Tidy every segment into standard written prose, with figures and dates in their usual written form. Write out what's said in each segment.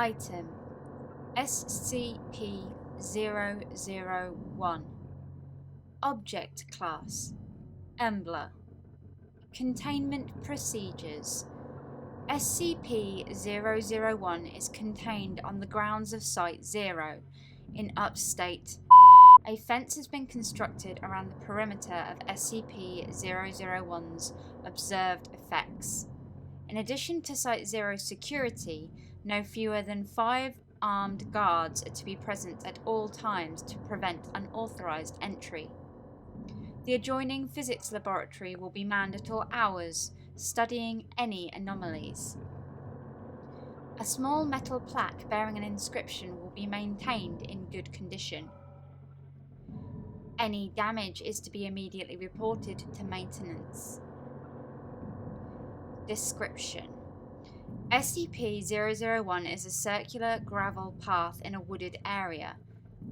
Item SCP-001. Object Class Embla. Containment Procedures. SCP-001 is contained on the grounds of Site 0 in upstate. A fence has been constructed around the perimeter of SCP-001's observed effects. In addition to Site 0's security, no fewer than 5 armed guards are to be present at all times to prevent unauthorized entry. The adjoining physics laboratory will be manned at all hours, studying any anomalies. A small metal plaque bearing an inscription will be maintained in good condition. Any damage is to be immediately reported to maintenance. Description: SCP-001 is a circular gravel path in a wooded area.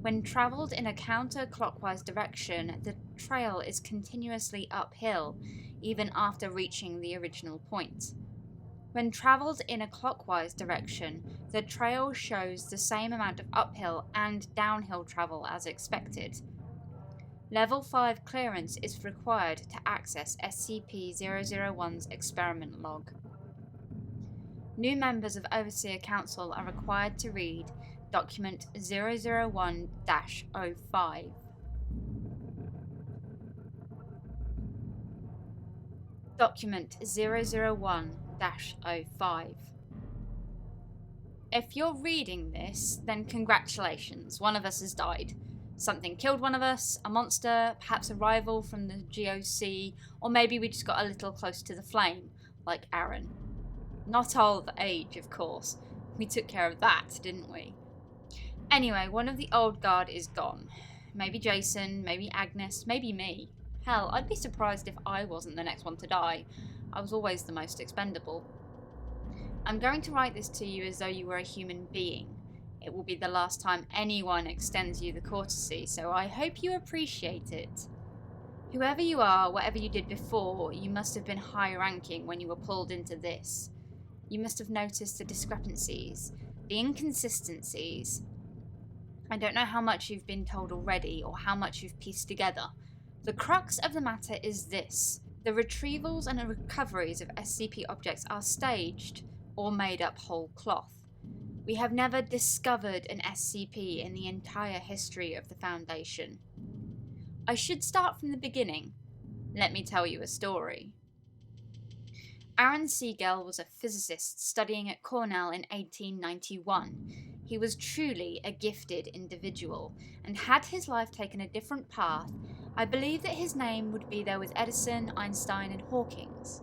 When travelled in a counter-clockwise direction, the trail is continuously uphill, even after reaching the original point. When travelled in a clockwise direction, the trail shows the same amount of uphill and downhill travel as expected. Level 5 clearance is required to access SCP-001's experiment log. New members of Overseer Council are required to read Document 001-05. Document 001-05. If you're reading this, then congratulations, one of us has died. Something killed one of us, a monster, perhaps a rival from the GOC, or maybe we just got a little close to the flame, like Aaron. Not old age, of course. We took care of that, didn't we? Anyway, one of the old guard is gone. Maybe Jason, maybe Agnes, maybe me. Hell, I'd be surprised if I wasn't the next one to die. I was always the most expendable. I'm going to write this to you as though you were a human being. It will be the last time anyone extends you the courtesy, so I hope you appreciate it. Whoever you are, whatever you did before, you must have been high-ranking when you were pulled into this. You must have noticed the discrepancies, the inconsistencies. I don't know how much you've been told already, or how much you've pieced together. The crux of the matter is this: the retrievals and recoveries of SCP objects are staged, or made up whole cloth. We have never discovered an SCP in the entire history of the Foundation. I should start from the beginning. Let me tell you a story. Aaron Siegel was a physicist studying at Cornell in 1891. He was truly a gifted individual, and had his life taken a different path, I believe that his name would be there with Edison, Einstein, and Hawking's.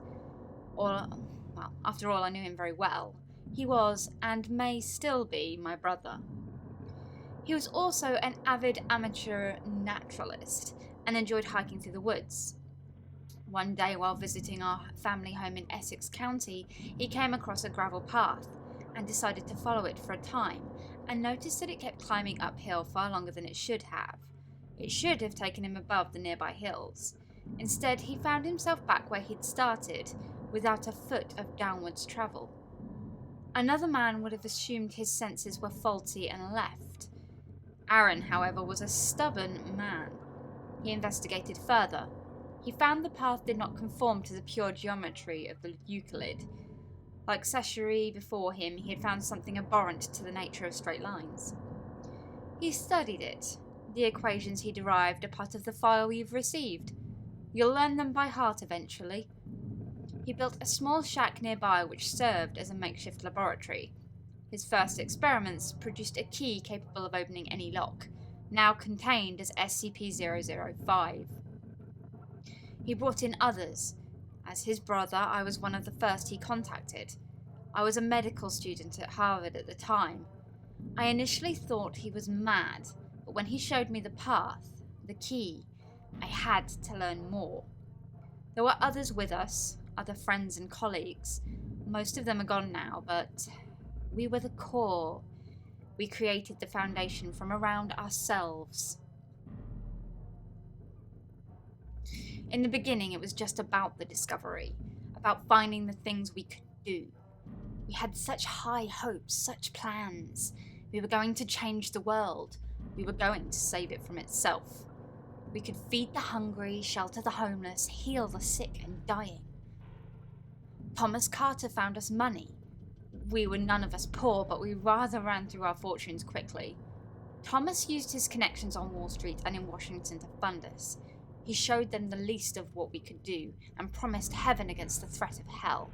Or, well, after all, I knew him very well. He was, and may still be, my brother. He was also an avid amateur naturalist, and enjoyed hiking through the woods. One day, while visiting our family home in Essex County, he came across a gravel path, and decided to follow it for a time, and noticed that it kept climbing uphill far longer than it should have. It should have taken him above the nearby hills. Instead, he found himself back where he'd started, without a foot of downwards travel. Another man would have assumed his senses were faulty and left. Aaron, however, was a stubborn man. He investigated further. He found the path did not conform to the pure geometry of the Euclid. Like Sesheri before him, he had found something abhorrent to the nature of straight lines. He studied it. The equations he derived are part of the file you've received. You'll learn them by heart eventually. He built a small shack nearby which served as a makeshift laboratory. His first experiments produced a key capable of opening any lock, now contained as SCP-005. He brought in others. As his brother, I was one of the first he contacted. I was a medical student at Harvard at the time. I initially thought he was mad, but when he showed me the path, the key, I had to learn more. There were others with us, other friends and colleagues. Most of them are gone now, but we were the core. We created the Foundation from around ourselves. In the beginning, it was just about the discovery, about finding the things we could do. We had such high hopes, such plans. We were going to change the world. We were going to save it from itself. We could feed the hungry, shelter the homeless, heal the sick and dying. Thomas Carter found us money. We were none of us poor, but we rather ran through our fortunes quickly. Thomas used his connections on Wall Street and in Washington to fund us. He showed them the least of what we could do and promised heaven against the threat of hell.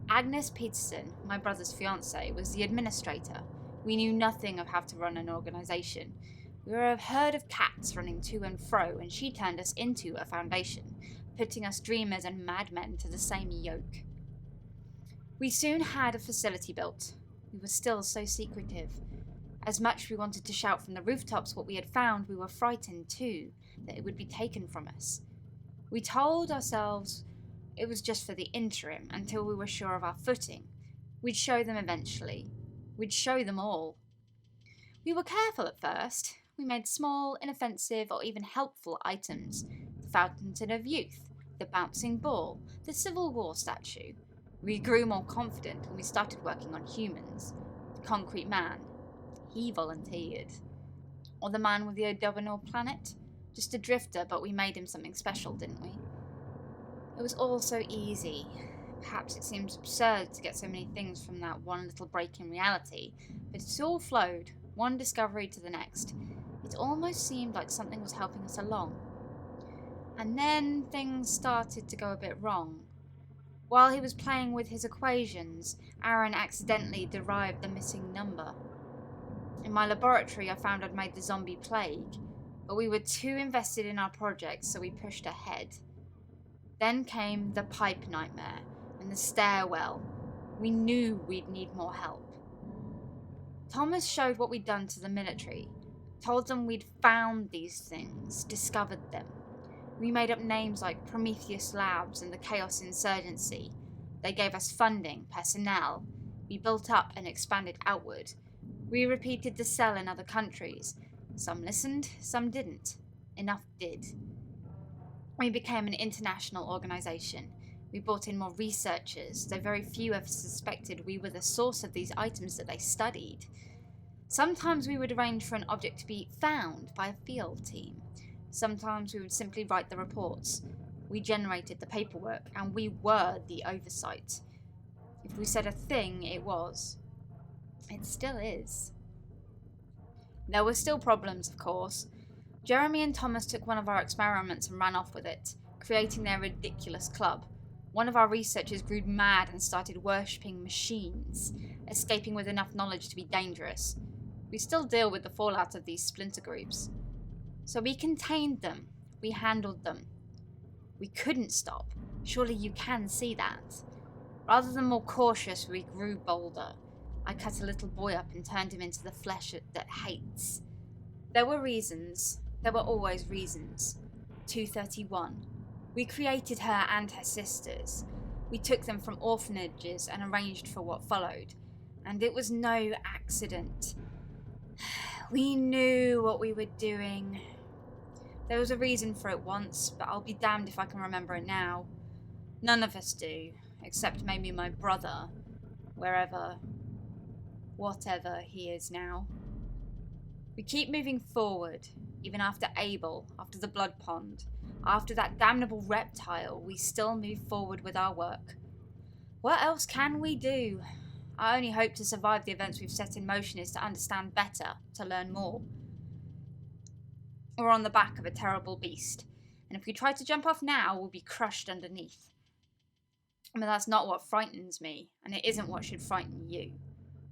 Agnes Peterson, my brother's fiancée, was the administrator. We knew nothing of how to run an organisation. We were a herd of cats running to and fro, and she turned us into a foundation, putting us dreamers and madmen to the same yoke. We soon had a facility built. We were still so secretive. As much as we wanted to shout from the rooftops what we had found, we were frightened too that it would be taken from us. We told ourselves it was just for the interim until we were sure of our footing. We'd show them eventually. We'd show them all. We were careful at first. We made small, inoffensive, or even helpful items. The Fountain of Youth, the bouncing ball, the Civil War statue. We grew more confident when we started working on humans. The concrete man. He volunteered. Or the man with the abdominal planet. Just a drifter, but we made him something special, didn't we? It was all so easy. Perhaps it seems absurd to get so many things from that one little break in reality, but it all flowed, one discovery to the next. It almost seemed like something was helping us along. And then things started to go a bit wrong. While he was playing with his equations, Aaron accidentally derived the missing number. In my laboratory, I found I'd made the zombie plague, but we were too invested in our project, so we pushed ahead. Then came the pipe nightmare and the stairwell. We knew we'd need more help. Thomas showed what we'd done to the military, told them we'd found these things, discovered them. We made up names like Prometheus Labs and the Chaos Insurgency. They gave us funding, personnel. We built up and expanded outward. We repeated the cell in other countries. Some listened, some didn't. Enough did. We became an international organisation. We brought in more researchers, though very few of us suspected we were the source of these items that they studied. Sometimes we would arrange for an object to be found by a field team. Sometimes we would simply write the reports. We generated the paperwork, and we were the oversight. If we said a thing, it was. It still is. There were still problems, of course. Jeremy and Thomas took one of our experiments and ran off with it, creating their ridiculous club. One of our researchers grew mad and started worshipping machines, escaping with enough knowledge to be dangerous. We still deal with the fallout of these splinter groups. So we contained them. We handled them. We couldn't stop. Surely you can see that. Rather than more cautious, we grew bolder. I cut a little boy up and turned him into the flesh that hates. There were reasons. There were always reasons. 231. We created her and her sisters. We took them from orphanages and arranged for what followed. And it was no accident. We knew what we were doing. There was a reason for it once, but I'll be damned if I can remember it now. None of us do, except maybe my brother, whatever he is now. We keep moving forward, even after Abel, after the Blood Pond, after that damnable reptile, we still move forward with our work. What else can we do? Our only hope to survive the events we've set in motion is to understand better, to learn more. We're on the back of a terrible beast, and if we try to jump off now, we'll be crushed underneath. But that's not what frightens me, and it isn't what should frighten you.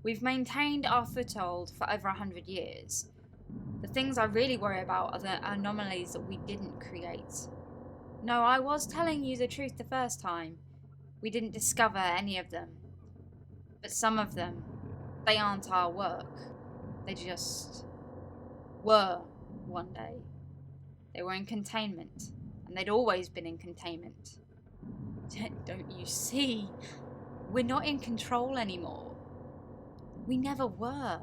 We've maintained our foothold for over 100 years. The things I really worry about are the anomalies that we didn't create. No, I was telling you the truth the first time. We didn't discover any of them. But some of them, they aren't our work. They just were one day. They were in containment, and they'd always been in containment. Don't you see? We're not in control anymore. We never were.